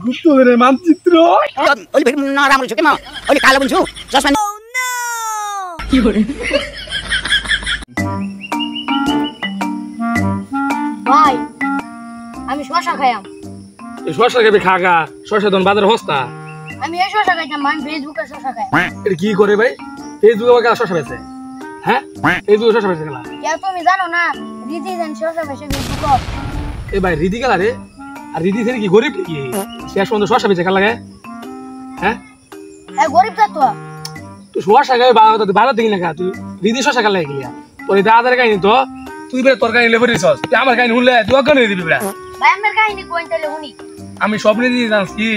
গুপ্তধনের মানচিত্র ওলি ফের না রাম রইছো কেমন ওলি কালো বুঝু চশমা কি করে ভাই আমি শশা খাইয়াম এই শশা খাবে খাগা শশা দন বাজারে হস্তা আমি এই শশা খাইতাম আমি ফেসবুকে শশা খাই এটা কি করে ভাই ফেসবুকে আবার শশা বেচে হ্যাঁ ফেসবুকে শশা বেচে গেলা কেউ তুমি জানো না রিদি জান শশা বেচে ফেসবুক এ ভাই রিদি গেলা রে আর রিদি ছেলে কি গরিব নাকি শেষ পর্যন্ত শশা বেচে গেলা লাগে হ্যাঁ এ গরিব তো তুই শশা খাবে বাজার দেখি না খা তুই রিদি শশা খালা গেলিয়া তোর এই দাদার কাহিনী তো তুই বেরে তোর কাহিনী লেবরি সস তুই আমার কাহিনী শুনলে তুই অজ্ঞান হয়ে দিবি ভাই আমার কাহিনী কোন তাহলে শুনি আমি স্বপ্নে দিয়ে জানস কি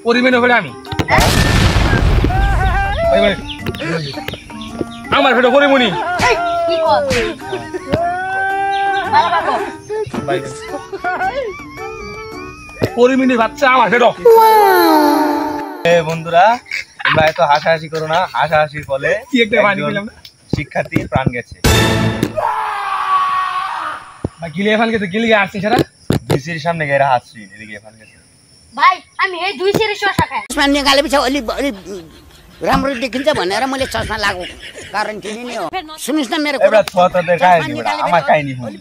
পরিমেনে হলে আমি আমার ফেটো পরিমণি কি কর ভালো বাবু পরিমণি বাচ্চা আমার ফেটো বন্ধুরা তোমরা এত হাসাহাসি করো না হাসাহাসির ফলে কি একটা বাড়ি পেলাম না শিক্ষার্থী প্রাণ গেছে ভাই গিলে এখান গেছে গিলে আসছি সারা বিসির সামনে গেরা হাসছি এদিকে এখান গেছে भाई हामी हे दुई सेरी शशा खाए चश्मा निकालेपछि अलि अलि राम्रो देखिन्छ भनेर मैले चश्मा लागु कारण किन नि हो सुन्नुस् न मेरो एउटा छोराले काहिनी बडा আমার কাহিনী শুন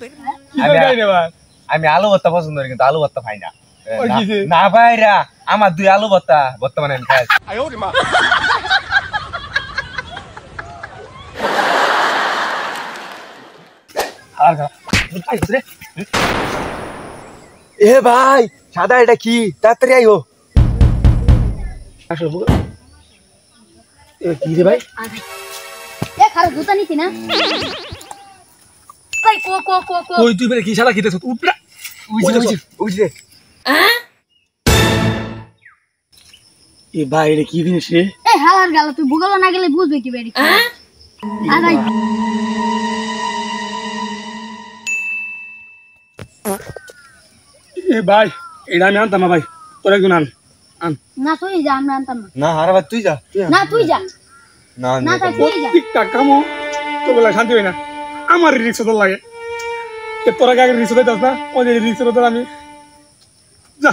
আমি আলু ভর্তা পছন্দ করি কিন্তু আলু ভর্তা খাই না না ভাইরা আমার দুই আলু ভর্তা বর্তমানে আমি খাই আয়োরে মা আগা ভাই রে এ ভাই সাদা এটা কি তাড়াতাড়ি আইও আসো এ কি রে ভাই ए खारो जुता नि थिना भाई को কই তুই বেরে কি শালা খিতেছ উঠ না উঠে এ ভাই রে কি জিনিস রে ए हालार गाला তুই বুগল না গেলে বুঝবে কি বেরি आ भाई এ ভাই এটা আমি আনতাম না ভাই তোর একজন আন না তুই যা আমরা আনতাম না না হারা ভাই তুই যা না তুই যা না না তুই যা ঠিকঠাক কামো তো বলে শান্তি হয় না আমার রিক্স তো লাগে কে তোরা আগে রিক্স দিতাস না ওই রিক্স তো আমি যা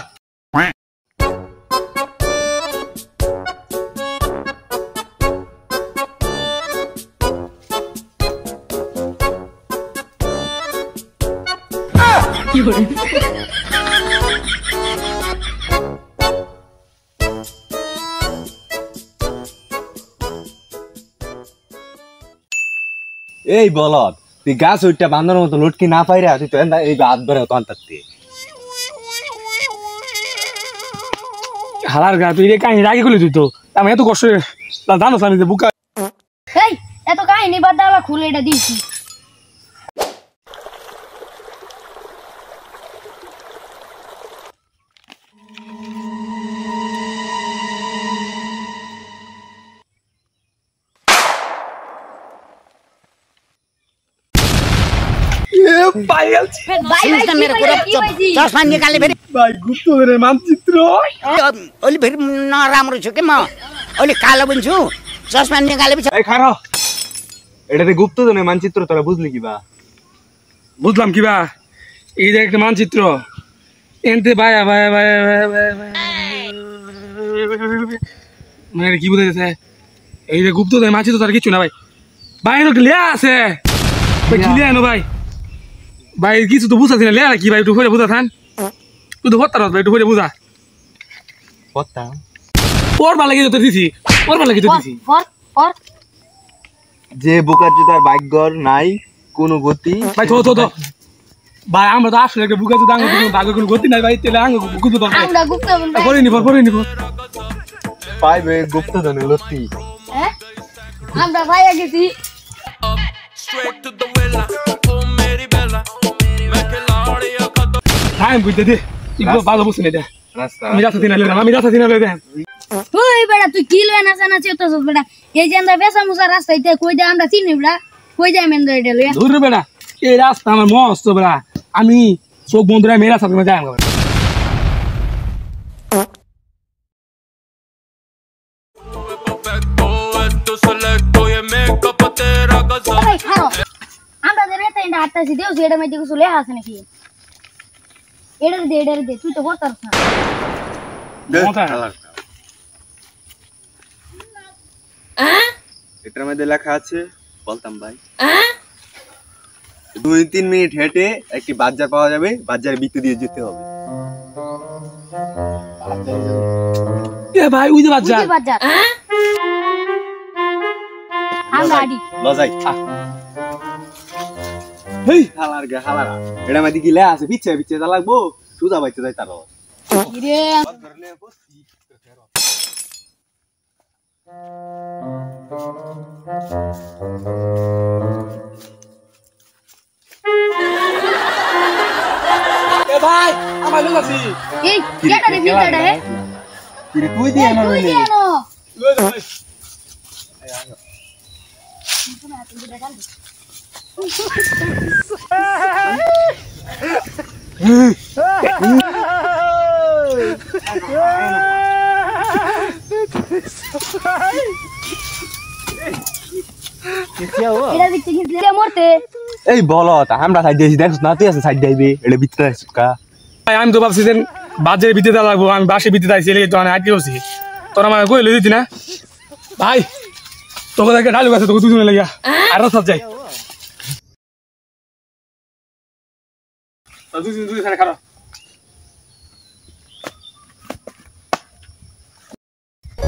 কি করে এই বলদ তুই গাছ ওইটা বাঁধানোর মতো লটকি না পাইরা তুই তো এই হাত ধরে তো আনতাতে হালার গা তুই রে কাহিনী রাগি করলি তুই তো আমি এত কষ্ট জানো আমি যে বুকা এই এত কাহিনী বাদ দাও খুলে এটা দিছি ভাই सुन्नुस् न मेरो कुरा चश्मा निकाल्ने फेरि गुप्तधনের मानचित्र अलि फेरि नराम्रो छु के म अलि कालो पनि छु चश्मा निकालेपछि এই খারা এটাতে গুপ্তধনের মানচিত্র তোরা বুঝলি কি বা বুঝলাম কি বা এই যে একটা মানচিত্র এনতে ভাই মানে কি বুঝাইছে এই যে গুপ্তধনের মানচিত্র তার কিছু না ভাই ভাই এর লিয়া আছে ভাই কি লিয়া নো ভাই ভাই কিছু তো বুঝাছি না লিয়া কি ভাই একটু করে বুঝা থান তুই তো হত্তা ভাই একটু করে বুঝা কথা ওর ভালো লাগে তো দিছি ওর ভালো লাগে তো দিছি और যে বোকার জুতার ভাগ্যর নাই কোনো গতি ভাই তো ভাই আমরা তো আসলে একটা বুকা জুতা আঙ্গুল ভাগ্য কোনো গতি নাই ভাই তেলে আঙ্গুল গুজু তো আমরা গুপ্ত বলবো পরে নিব পাইবে গুপ্তধনের লতি हैं আমরা ভাই গেছি Straight to the villa, oh Mary Bella, मैं खिलाड़ियों का तो টাইম বুঝতে দে ইগো ভালো বুঝছ না দে রাস্তা আমি রাতে দিন আলে দে ওই বেটা তুই কি লয় না জানা চেতছ বেটা এই যে আমরা বেসা মুসা রাস্তাইতে কই দে আমরা চিনি বেটা কই যায় মেন দইডে লইয়া দূর বেটা এই রাস্তা আমার মস্ত বেটা আমি সব বন্ধুরা মেরা সাথে যাই আমরা perfecto, esto selecto y el make-up तेरा गजब ভাই খাও আমরা যে নেতা ইন্ডা আটটাছি দেও সেটা মধ্যে কিছু লেখা আছে নাকি এটার দে তুই তো করতাস না এটার মধ্যে লেখা আছে বলতাম ভাই 2-3 মিনিট হেঁটে একটি বাজার পাওয়া যাবে, বাজারে বিক্রি দিয়ে যেতে হবে। এ ভাই ওই যে বাজার বুঝতে বাজার আমরা আডি লজাই হেই হালার গে হালারা এটা মধ্যে কি লেখা আছে পিছে পিছে যা লাগবো সুদা বাইতে যাই তার রে এ ভাই আমার লোক আছি এই কেটা রে ভিতরে হে তুই দিয়ে না তুই নইলে কেন লই যা ভাই এটা দিতে গিয়ে মরতে এই বলো তা আমরা সাইড দিয়েছি দেখছ না তুই আছে সাইড দিবি এটা ভিতরে আছে কা ভাই আমি তো ভাবছি যে বাজারে বিতে দেওয়া লাগবো আমি বাসে বিতে চাইছি তো আমি আটকে বসি তোর আমার কই লই দিতি না ভাই তোকে দেখে ঢালু আছে তোকে দুজনে লাগিয়া আর রাস্তা যাই দুই খানে খারাপ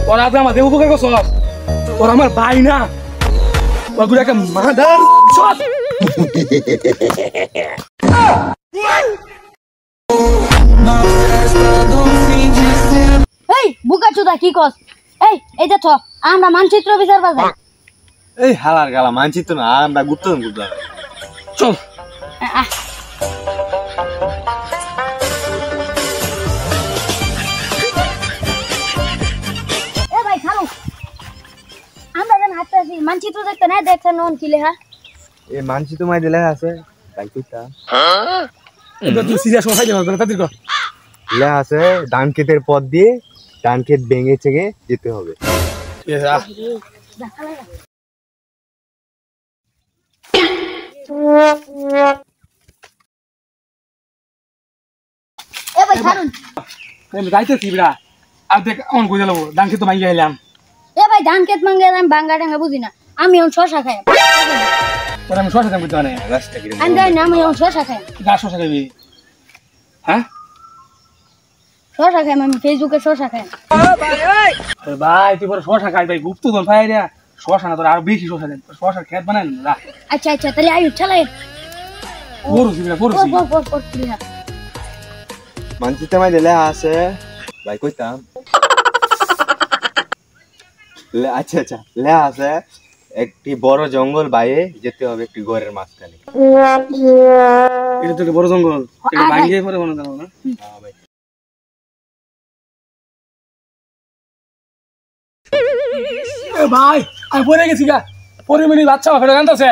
তোর আজ আমার দেহ উপকার করছ তোর আমার ভাই না তোর দুটো একটা মাদার শট এই বুকা চুদা কি কস এই দেখো আমরা মানচিত্র বিচার বাজার এই হালার গালা মানচিত্র না আমরা গুপ্ত গুপ্ত চল এ ভাই খালো আমরা যেন হাঁটতে আসি মানচিত্র দেখতে না দেখছেন নন কি লেখা এই মানচিত্র মাই দিলে আছে তাই কইতা এটা তুই সিরিয়াস সময় যাবে না তাদের কর লে আছে ধান ক্ষেতের পথ দিয়ে ধান ক্ষেত ভেঙে চেঙে যেতে হবে। ঠিক আছে এ ভাই ছাড়ুন আমি যাইতেছি বিড়া আর দেখ অন কই যাবো ডাঙ্কি তো মাইয়া এলাম এ ভাই ধান ক্ষেত মাঙ্গে আমি বাঙ্গা ডাঙ্গা বুঝি না আমি এখন শশা খাই তোর আমি শশা দাম করতে মানে রাস্তা কি আমি জানি না আমি এখন শশা খাই গাছ শশা খাবি হ্যাঁ শশা খাই আমি ফেসবুকে শশা খাই আরে ভাই তুই বড় শশা খাই ভাই গুপ্ত তোর ভাই রে শশা না তোর আর বেশি শশা দেন শশার খেত বানাই না আচ্ছা আচ্ছা তাহলে আয়ু চালাই পড়ছি বিড়া পড়ছি পর মানচিত্র মাই দিলে আছে ভাই কইতাম লে আচ্ছা আচ্ছা লে আছে একটি বড় জঙ্গল বাইরে যেতে হবে একটি ঘরের মাঝখানে। এটা তো বড় জঙ্গল এটা ভাঙিয়ে পরে মনে দাও না হ্যাঁ ভাই এ ভাই আমি পড়ে গেছি গা পরে মিনি বাচ্চা ফেলে জানতাছে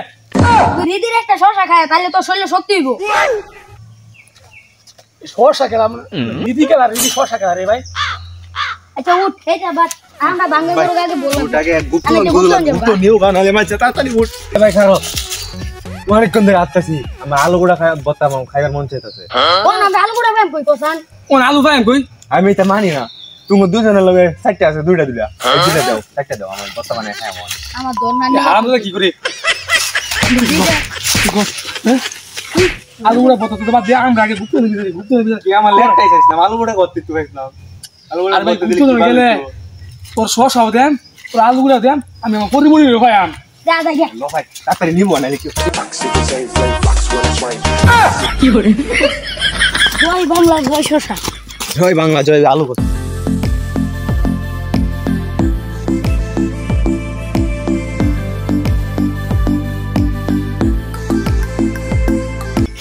তুই রিদির একটা শশা খায় তাহলে তোর শরীরে শক্তি হইব শশা খেলাম দিদি খেলা রিদি শশা খেলা রে ভাই আচ্ছা উঠ এইটা বাদ আমরা বাঙ্গা গরু আগে বললাম ওটাকে গুপ্ত আমি গুপ্ত গুপ্ত গুপ্ত নিউ বানালে মাঝে তাড়াতাড়ি উঠ ভাই খারো অনেকক্ষণ ধরে আসতেছি আমার আলু গুড়া বত্তা খাইবার মন চাইতেছে কোন আমরা আলু গুড়া ব্যায়াম কই কোসান কোন আলু ভাই কই আমি এটা মানি না তুমি দুজনের লগে চারটা আছে দুইটা দিলা দুইটা দাও চারটা দাও আমার বত্তা মানে খাই আমার আমার দর না হারাম দাদা কি করে আলু গুড়া বতো তো বাদ দিয়ে আমরা আগে গুপ্ত নিবি কি আমার লেটটাই চাইছ না আলু গুড়া করতে তুই না আলু গুড়া আর ভাই করতে গুপ্ত দিলে গেলে তোর শশাও দেন তোর আলু গুড়া দেন আমি আমার পরিমণি ভাই আম যা যা যা লো ভাই তাড়াতাড়ি নিব না কি জয় বাংলা জয় শশা জয় বাংলা জয় আলু কত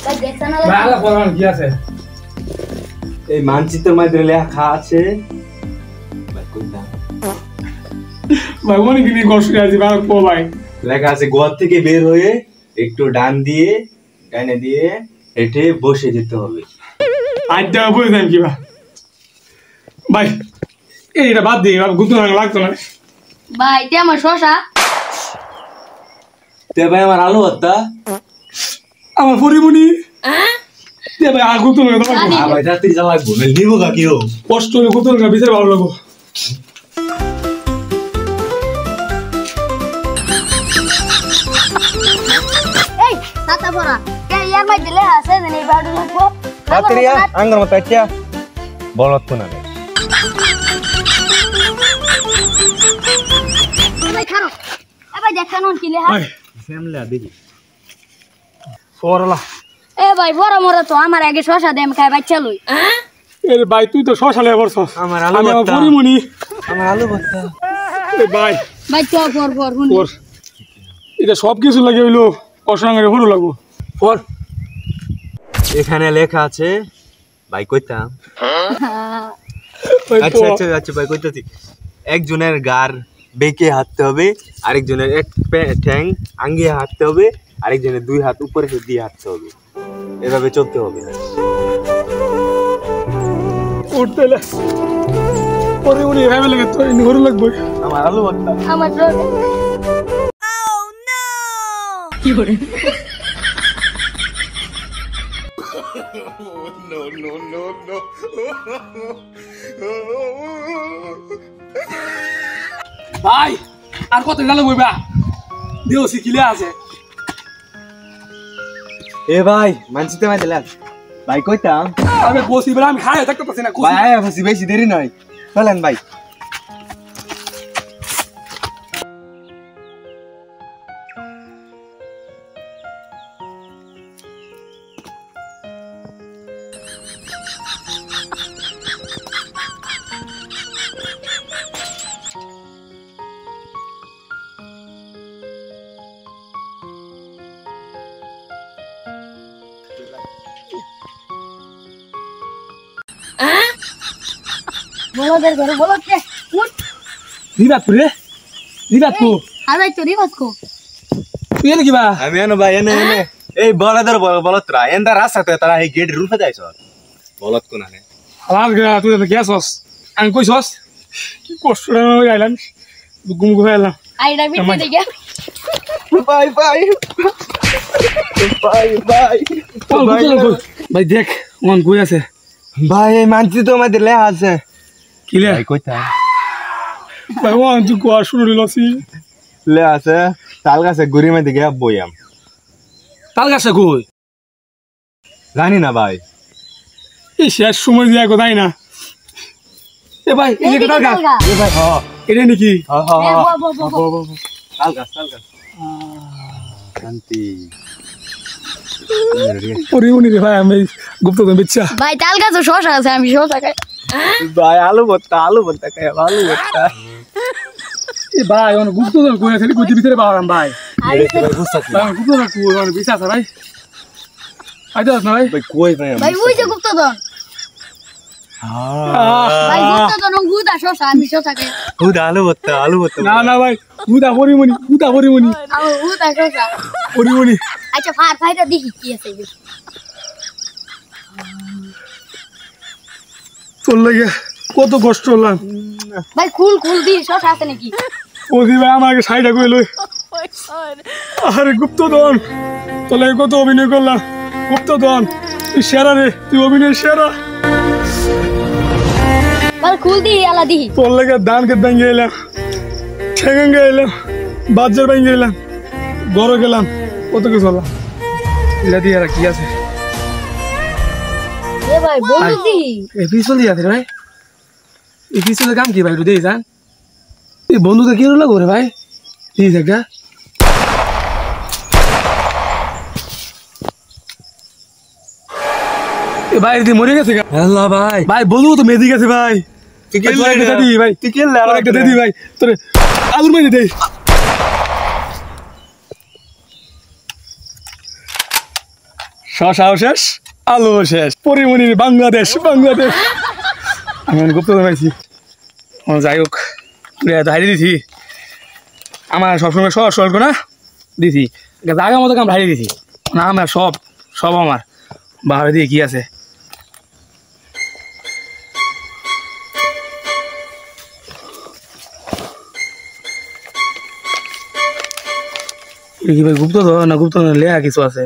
ভাই দেখছ না ভাই আলা পরান কি আছে এই মানচিত্রের মধ্যে লেখা আছে ভাই কইতা ভাই অনেক দিন কষ্ট আছে ভাই কো ভাই লেখা আছে ঘর থেকে বের হয়ে একটু ডান দিয়ে ডানে দিয়ে হেঁটে বসে যেতে হবে। আড্ডা বলে দেন কি ভাই এইটা বাদ দিয়ে গুপ্ত লাগতো না ভাই তে আমার শশা তে ভাই আমার আলু ভর্তা আমার পরিমণি দে ভাই আর গুপ্ত না ভাই ভাই রাত্রি যা লাগবো না নিবো কা কিও কষ্ট হলে গুপ্ত না বিচার ভালো লাগবো এই তাতা পড়া কে ইয়ার মাই দিলে আছে জানি বাড়ু লাগবো রাত্রি আঙ্গর মত আচ্ছা বলত তো না ভাই খারো ভাই দেখেন কি লেহা ভাই সামলা দেখি পড়লা এ ভাই বড় মরে তো আমার আগে শশা দেম খাই বাচ্চা লই এ ভাই তুই তো শশালে বলছস আমার আলু আমি ভর্তা। পরিমনি আমার আলু ভর্তা এ ভাই ভাই তো পর হুন পর এটা সব কিছু লাগে হইলো অসঙ্গে হলো লাগবো পর এখানে লেখা আছে ভাই কইতাম ওই আচ্ছা পর। আচ্ছা আচ্ছা ভাই কইতাছি একজনের গার বেঁকে হাঁটতে হবে আরেকজনের এক ঠ্যাং আঙ্গিয়ে হাঁটতে হবে আরেকজনের দুই হাত উপরে দিয়ে হাঁটতে হবে এভাবে চলতে হবে উঠতে লে পরিমনি এভাবে লাগে তো ইনি হলো লাগবো আমার আলু ভর্তা আমার তো ভাই আর কত গেল বইবা দিও শিখিলে আছে এ ভাই মানছিতে মাই দিলাম ভাই কইতাম আমি বসি বলে আমি খাই থাকতে পারছি না ভাই আয় বসি বেশি দেরি নয় চলেন ভাই বলদের ঘরে বলতে উঠ দিবাত রে দিবাত কো আর ভাই তো রিবাত কো তুই এনে কিবা আমি এনো ভাই এনে এনে এই বলাদের বলতরা এন্দা রাস্তাতে তারা এই গেট রুফে যাইছ বলত কোনা নে হালাল গা তুই তো গ্যাসস আমি কইছস কি কষ্ট রে আইলাম গুম গুম আইলাম আইডা বিটি দিকে ভাই ভাই ভাই ভাই ভাই দেখ মন কই আছে ভাই এই মানছি তো আমাদের লেখা আছে কিলে ভাই কইতাম ভাই ওয়ান তুই কোয়া শুরু লসি লে আছে তাল গাছে গুড়ি মধ্যে গিয়া বইয়াম তাল গাছে কই জানি না ভাই এই শেষ সময় দিয়া গো তাই না এ ভাই এই যে তাল গাছ এ ভাই হ এটা নাকি হ হ তাল গাছ শান্তি পরিমনি রে ভাই আমি গুপ্ত তো বিচ্ছা ভাই তাল গাছ শশা আছে আমি শশা খাই ভাই আলু ভর্তা খাই আলু ভর্তা এ ভাই অন গুপ্ত তো কই আছে কই ভিতরে বাড়াম ভাই আই ভাই গুপ্ত তো কই অন বিছা আছে ভাই আইতাস না ভাই ভাই কই ভাই ভাই ওই যে গুপ্তধন ভাই গুপ্তধন গুদা শশা আমি শশা খাই আলু ভর্তা না না ভাই গুদা পরিমনি আমার গুদা শশা পরিমনি আচ্ছা ফাইটা দেখি কি আছে তোর লাগে কত কষ্ট হলাম ভাই খুল দি শশা আছে নাকি ওদি ভাই আমাকে সাইডা কই লই আরে গুপ্তধন তোর লাগে কত অভিনয় করলাম গুপ্তধন তুই সেরা রে তুই অভিনয় সেরা ভাই খুল দি আলা দেখি তোর লাগে ধানকে ভেঙে এলাম ঠেঙ্গে এলাম বাজার ভেঙে এলাম ঘরে গেলাম কত কিছু হলাম এলা দিয়ে আর কি আছে এ ভাই বন্ধু দি এই পিছল দিয়ে আছে রে ভাই এই পিছলের কাম কি ভাই একটু দিয়ে যান এই বন্ধুদের কি হলো করে ভাই দিয়ে দেখা এ ভাই এদিকে মরে গেছে গা আল্লাহ ভাই ভাই বন্ধু তো মেদি গেছে ভাই তুই কি তোর একটা দিদি ভাই তুই কি লে তোর একটা দিদি ভাই তোর আগুন মারি দে শশাও শেষ আলু শেষ পরিমণির বাংলাদেশ আমি গুপ্ত পাইছি যাই হোক হারিয়ে দিছি আমার সবসময় সহজ সরল না দিছি জায়গা মতো কাম হারিয়ে দিছি না আমার সব আমার বাবা দিয়ে কি আছে কি ভাই গুপ্ত না গুপ্ত লেয়া কিছু আছে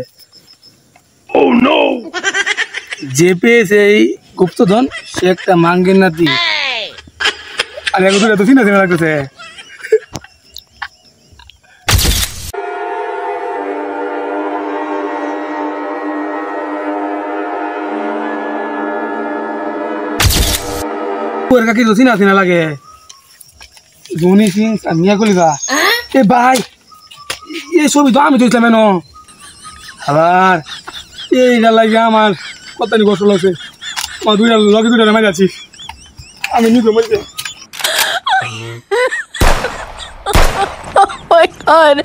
যে পেয়েছে এই গুপ্তধন সে একটা মাঙ্গের নাতি আর এখন তো চিনা চিনা লাগতেছে কাকি তো চিনা চিনা লাগে জনি সিং মিয়া কলিকা এ ভাই এই ছবি তো আমি তুলছিলাম এনো আবার এইটা লাগে আমার কত কষ্ট লাগছে আমার লগে দুইটা নামাই যাচ্ছি আমি নিজে মরতে Oh my god.